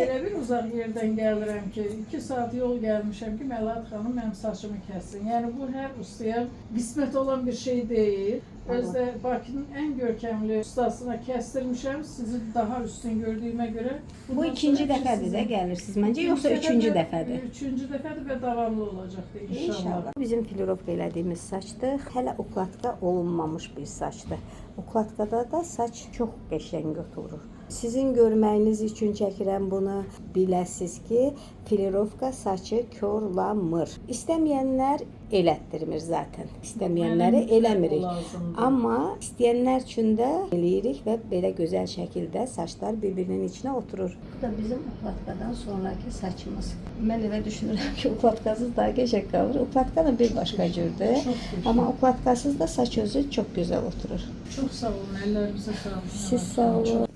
elə bir uzaq yerdən gəlirəm ki, 2 saat yol gəlmişəm ki, Məlahət xanım mənim saçımı kəssin. Yəni bu hər ustaya qismət olan bir şey deyil. Özdə Bakının ən görkəmli ustasına kəstirmişəm. Sizi daha üstün gördüyümə görə. Bu ikinci dəfədir də gəlirsiniz məncə, yoxsa üçüncü dəfədir? Üçüncü dəfədir və davamlı olacaqdır inşallah. Bizim filirovka elədiyimiz saçdır. Hələ ukladka olunmamış bir saçdır. Ukladkada da saç çox qəşəng oturur. Sizin görməyiniz üçün çəkirəm bunu. Biləsiz ki, filirovka saçı korlamır. İstəməyənlər elətdirmir zaten. İstəməyənləri eləmirik. Amma istəyənlər üçün də eləyirik və belə gözəl şəkildə saçlar bir-birinin içinə oturur. Bu da bizim ukladkadan sonraki saçımız. Mən elə düşünürəm ki, ukladkasız daha qəşəng qalır. Ukladka da bir başqa cürdür. Amma ukladkasız da saç özü çox gözəl oturur. Çox sağ olun, əllərinizə sağlık. Siz sağ olun.